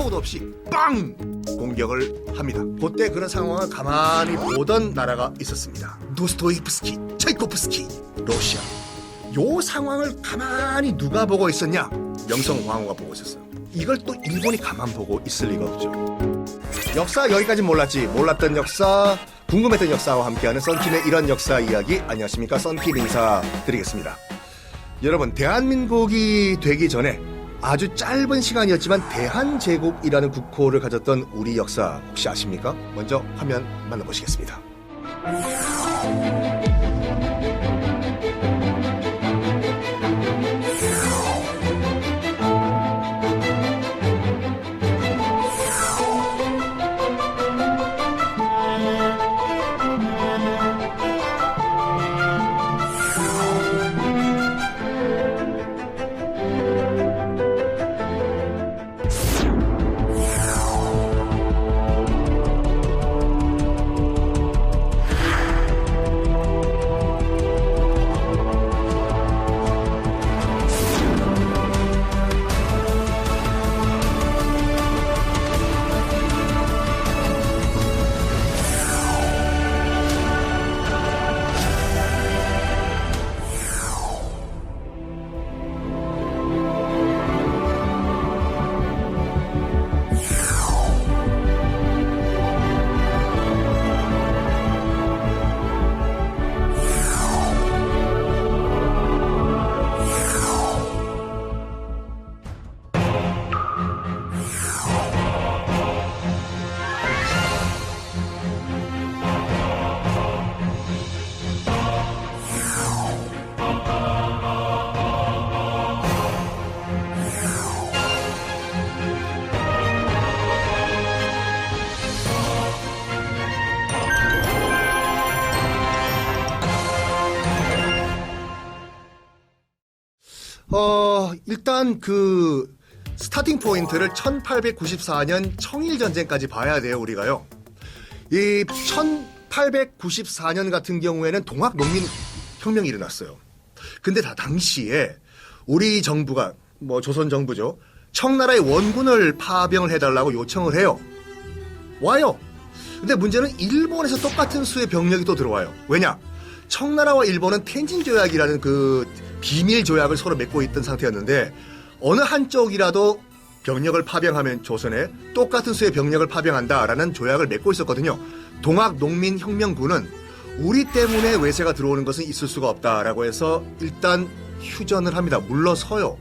폭도 없이 빵! 공격을 합니다. 그때 그런 상황을 가만히 보던 나라가 있었습니다. 도스토옙스키, 차이코프스키, 러시아. 요 상황을 가만히 누가 보고 있었냐? 명성황후가 보고 있었어요. 이걸 또 일본이 가만 보고 있을 리가 없죠. 역사 여기까지 몰랐던 역사, 궁금했던 역사와 함께하는 썬킴의 이런 역사 이야기. 안녕하십니까, 썬킴 인사드리겠습니다. 여러분, 대한민국이 되기 전에 아주 짧은 시간이었지만 대한제국이라는 국호를 가졌던 우리 역사 혹시 아십니까? 먼저 화면 만나보시겠습니다. 일단 그 스타팅 포인트를 1894년 청일전쟁까지 봐야 돼요, 우리가요. 이 1894년 같은 경우에는 동학농민혁명이 일어났어요. 근데 당시에 우리 정부가, 조선 정부죠, 청나라의 원군을 파병을 해달라고 요청을 해요. 와요. 근데 문제는 일본에서 똑같은 수의 병력이 또 들어와요. 왜냐? 청나라와 일본은 텐진 조약이라는 그 비밀 조약을 서로 맺고 있던 상태였는데, 어느 한쪽이라도 병력을 파병하면 조선에 똑같은 수의 병력을 파병한다라는 조약을 맺고 있었거든요. 동학농민혁명군은 우리 때문에 외세가 들어오는 것은 있을 수가 없다라고 해서 일단 휴전을 합니다. 물러서요.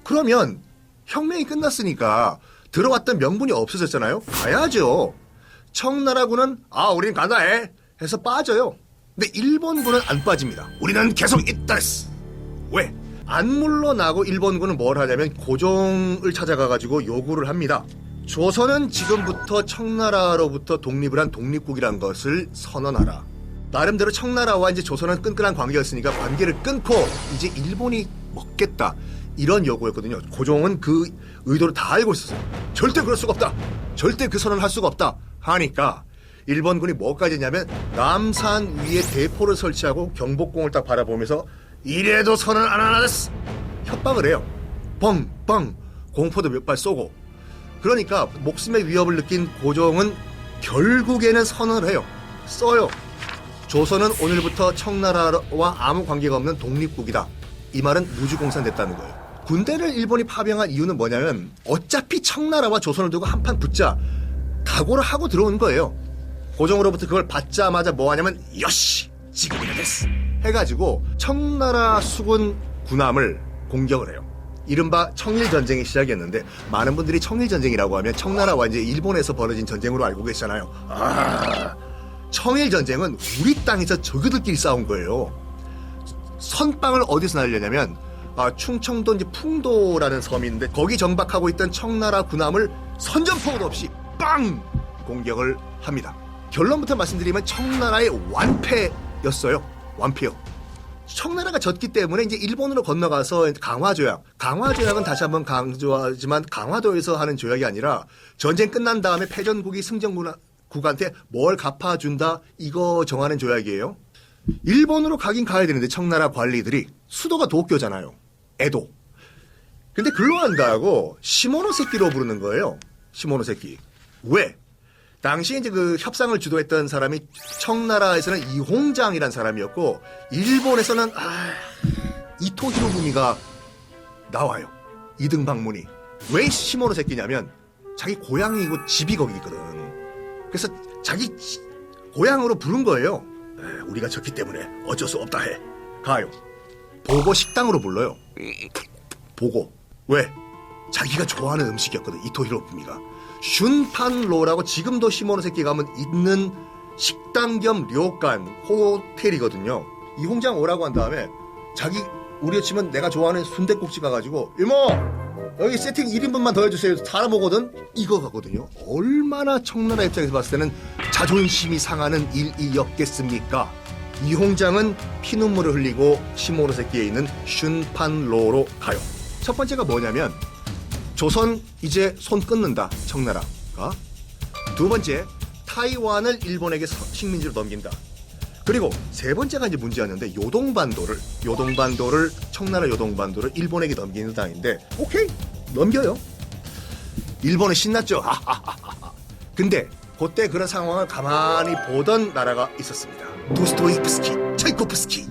그러면 혁명이 끝났으니까 들어왔던 명분이 없어졌잖아요. 가야죠. 청나라군은 우린 간다 해서 빠져요. 근데 일본군은 안 빠집니다. 우리는 계속 있다랬어. 왜? 안 물러나고 일본군은 뭘 하냐면 고종을 찾아가가지고 요구를 합니다. 조선은 지금부터 청나라로부터 독립을 한 독립국이란 것을 선언하라. 나름대로 청나라와 이제 조선은 끈끈한 관계였으니까 관계를 끊고 이제 일본이 먹겠다, 이런 요구였거든요. 고종은 그 의도를 다 알고 있었어요. 절대 그럴 수가 없다, 절대 그 선언을 할 수가 없다 하니까 일본군이 뭐까지 했냐면 남산 위에 대포를 설치하고 경복궁을 딱 바라보면서 이래도 선언 안 하나랬어, 협박을 해요. 뻥뻥 공포도 몇 발 쏘고. 그러니까 목숨의 위협을 느낀 고종은 결국에는 선언을 해요. 써요. 조선은 오늘부터 청나라와 아무 관계가 없는 독립국이다. 이 말은 무주공산됐다는 거예요. 군대를 일본이 파병한 이유는 뭐냐면 어차피 청나라와 조선을 두고 한판 붙자 각오를 하고 들어온 거예요. 고종으로부터 그걸 받자마자 뭐 하냐면 요시 지금이라 됐어 해가지고 청나라 수군 군함을 공격을 해요. 이른바 청일전쟁이 시작이었는데, 많은 분들이 청일전쟁이라고 하면 청나라와 이제 일본에서 벌어진 전쟁으로 알고 계시잖아요. 청일전쟁은 우리 땅에서 저그들끼리 싸운 거예요. 선빵을 어디서 날렸냐면 충청도 이제 풍도라는 섬인데, 거기 정박하고 있던 청나라 군함을 선전포고도 없이 빵! 공격을 합니다. 결론부터 말씀드리면 청나라의 완패였어요. 완패요. 청나라가 졌기 때문에 이제 일본으로 건너가서 강화조약은 다시 한번 강조하지만 강화도에서 하는 조약이 아니라 전쟁 끝난 다음에 패전국이 승전국한테 뭘 갚아준다, 이거 정하는 조약이에요. 일본으로 가긴 가야 되는데 청나라 관리들이, 수도가 도쿄잖아요, 에도. 근데 글로 안 가고 시모노세키로 부르는 거예요. 시모노세키. 왜? 당시에 이제 그 협상을 주도했던 사람이 청나라에서는 이홍장이라는 사람이었고, 일본에서는 이토 히로부미가 나와요. 이등 방문이. 왜 시모노세키냐면 자기 고향이고 집이 거기 있거든. 그래서 자기 고향으로 부른 거예요. 우리가 졌기 때문에 어쩔 수 없다 해. 가요. 보고 식당으로 불러요. 보고. 왜? 자기가 좋아하는 음식이었거든. 이토 히로부미가. 슌판로라고 지금도 시모노세키 가면 있는 식당 겸 료칸 호텔이거든요. 이홍장 오라고 한 다음에 우리 치면 내가 좋아하는 순댓국집 가가지고 이모 여기 세팅 1인분만 더 해주세요. 사람 오거든. 이거 가거든요. 얼마나 청나라 입장에서 봤을 때는 자존심이 상하는 일이었겠습니까? 이홍장은 피눈물을 흘리고 시모노세키에 있는 슌판로로 가요. 첫 번째가 뭐냐면 조선 이제 손 끊는다. 청나라가. 두 번째, 타이완을 일본에게 식민지로 넘긴다. 그리고 세 번째가 이제 문제였는데 요동반도를 청나라 요동반도를 일본에게 넘기는 당인데 오케이 넘겨요. 일본은 신났죠. 근데 그때 그런 상황을 가만히 보던 나라가 있었습니다. 도스토옙스키, 차이코프스키,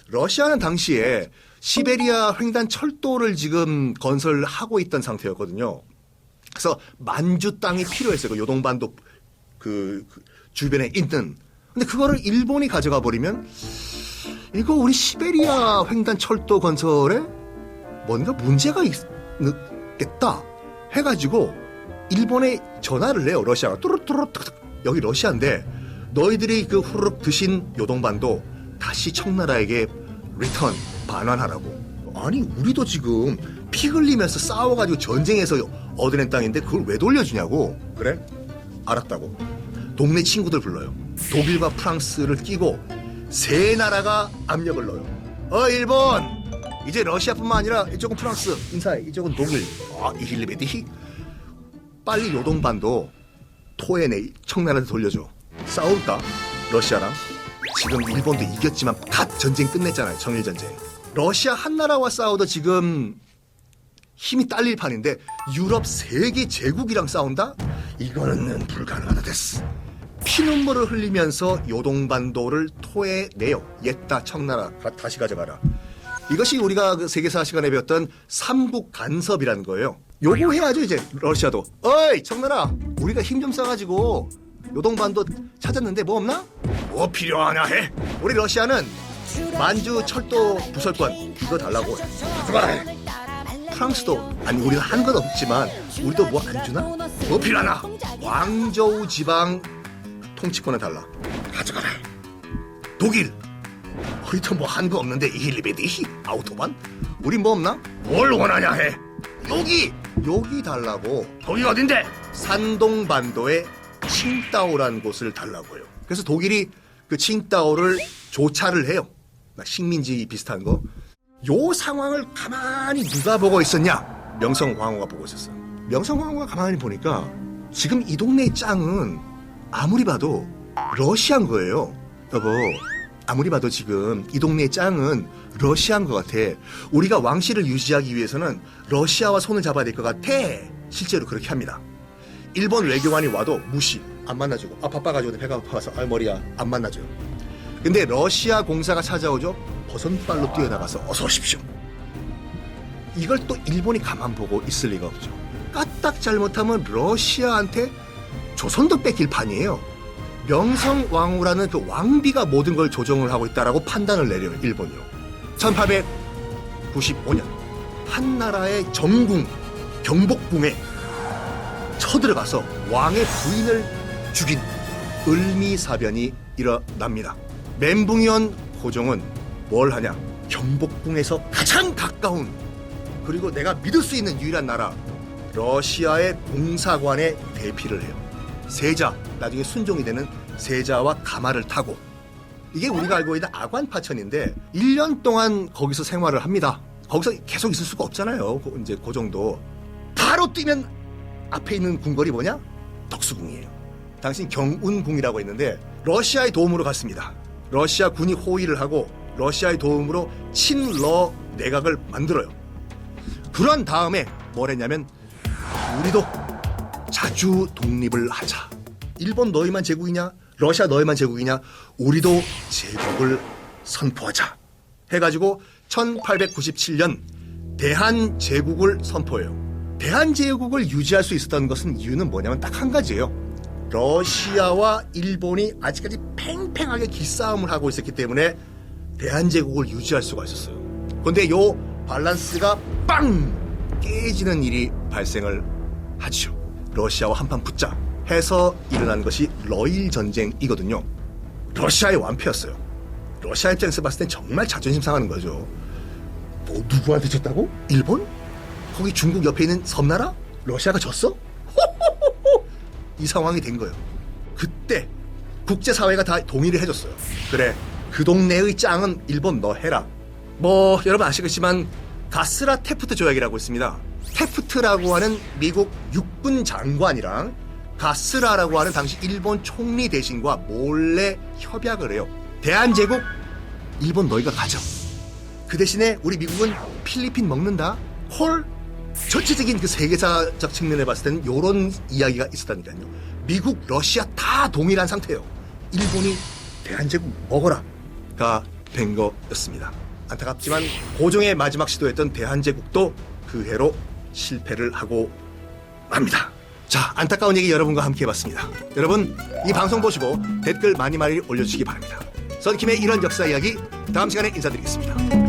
러시아는 당시에 시베리아 횡단 철도를 지금 건설하고 있던 상태였거든요. 그래서 만주 땅이 필요했어요. 그 요동반도 그 주변에 있는. 근데 그거를 일본이 가져가 버리면 이거 우리 시베리아 횡단 철도 건설에 뭔가 문제가 있겠다 해가지고 일본에 전화를 해요. 러시아가 뚜루뚜루 여기 러시아인데 너희들이 그 후루룩 드신 요동반도 다시 청나라에게 리턴 반환하라고. 아니 우리도 지금 피 흘리면서 싸워가지고 전쟁에서 얻어낸 땅인데 그걸 왜 돌려주냐고. 그래? 알았다고. 동네 친구들 불러요. 독일과 프랑스를 끼고 세 나라가 압력을 넣어요. 일본 이제 러시아뿐만 아니라 이쪽은 프랑스 인사해. 이쪽은 독일. 이힐리베디 빨리 요동반도 토해내 청나라한테 돌려줘. 싸울까? 러시아랑. 지금 일본도 이겼지만 갓 전쟁 끝냈잖아요. 청일전쟁. 러시아 한나라와 싸워도 지금 힘이 딸릴 판인데 유럽 세계 제국이랑 싸운다? 이거는 불가능하다 됐어. 피눈물을 흘리면서 요동반도를 토해내요. 옛다 청나라 다시 가져가라. 이것이 우리가 그 세계사 시간에 배웠던 삼국 간섭이라는 거예요. 요거 해야죠 이제 러시아도. 어이 청나라 우리가 힘 좀 써가지고 요동반도 찾았는데 뭐 없나? 뭐 필요하냐 해. 우리 러시아는 만주 철도 부설권 이거 달라고 해. 가져가라 해. 프랑스도 아니 우리는 한 건 없지만 우리도 뭐 안 주나? 뭐 필요하나? 광저우 지방 통치권을 달라. 가져가라. 독일 우리도 뭐 한 거 없는데 이힐리베디 아우토반 우리 뭐 없나? 뭘 원하냐 해. 여기 달라고. 거기 어딘데? 산동반도에 칭다오라는 곳을 달라고 해요. 그래서 독일이 그 칭다오를 조차를 해요. 식민지 비슷한 거. 요 상황을 가만히 누가 보고 있었냐? 명성황후가 보고 있었어. 명성황후가 가만히 보니까 지금 이 동네의 짱은 아무리 봐도 러시아인 거예요. 여보, 아무리 봐도 지금 이 동네의 짱은 러시아인 것 같아. 우리가 왕실을 유지하기 위해서는 러시아와 손을 잡아야 될 것 같아. 실제로 그렇게 합니다. 일본 외교관이 와도 무시, 안 만나주고. 바빠가지고 배가 아파서 머리야 안 만나줘요. 근데 러시아 공사가 찾아오죠. 버선발로 뛰어나가서 어서 오십시오. 이걸 또 일본이 가만 보고 있을 리가 없죠. 까딱 잘못하면 러시아한테 조선도 뺏길 판이에요. 명성왕후라는 그 왕비가 모든 걸 조정을 하고 있다라고 판단을 내려요. 일본이요. 1895년 한나라의 정궁 경복궁에 쳐들어가서 왕의 부인을 죽인 을미사변이 일어납니다. 멘붕이온 고종은 뭘 하냐? 경복궁에서 가장 가까운 그리고 내가 믿을 수 있는 유일한 나라 러시아의 공사관에 대피를 해요. 세자, 나중에 순종이 되는 세자와 가마를 타고. 이게 우리가 알고 있는 아관파천인데 1년 동안 거기서 생활을 합니다. 거기서 계속 있을 수가 없잖아요. 이제 그 정도. 바로 뛰면 앞에 있는 궁궐이 뭐냐? 덕수궁이에요. 당시 경운궁이라고 했는데 러시아의 도움으로 갔습니다. 러시아 군이 호위를 하고 러시아의 도움으로 친러 내각을 만들어요. 그런 다음에 뭘 했냐면 우리도 자주 독립을 하자. 일본 너희만 제국이냐? 러시아 너희만 제국이냐? 우리도 제국을 선포하자. 해가지고 1897년 대한제국을 선포해요. 대한제국을 유지할 수 있었던 것은 이유는 뭐냐면 딱 한 가지예요. 러시아와 일본이 아직까지 팽팽하게 기싸움을 하고 있었기 때문에 대한제국을 유지할 수가 있었어요. 그런데 요 밸런스가 빵 깨지는 일이 발생을 하죠. 러시아와 한판 붙자 해서 일어난 것이 러일 전쟁이거든요. 러시아의 완패였어요. 러시아 입장에서 봤을 땐 정말 자존심 상하는 거죠. 뭐 누구한테 졌다고? 일본? 거기 중국 옆에 있는 섬나라? 러시아가 졌어? 이 상황이 된 거예요. 그때 국제사회가 다 동의를 해줬어요. 그래, 그 동네의 짱은 일본 너 해라. 뭐 여러분 아시겠지만 가스라 테프트 조약이라고 있습니다. 테프트라고 하는 미국 육군 장관이랑 가스라라고 하는 당시 일본 총리 대신과 몰래 협약을 해요. 대한제국 일본 너희가 가져. 그 대신에 우리 미국은 필리핀 먹는다. 헐. 전체적인 그 세계사적 측면을 봤을 때는 이런 이야기가 있었다니까요. 미국, 러시아 다 동일한 상태예요. 일본이 대한제국 먹어라가 된 거였습니다. 안타깝지만 고종의 마지막 시도였던 대한제국도 그 해로 실패를 하고 맙니다. 자, 안타까운 얘기 여러분과 함께 해봤습니다. 여러분 이 방송 보시고 댓글 많이 올려주시기 바랍니다. 썬킴의 이런 역사 이야기 다음 시간에 인사드리겠습니다.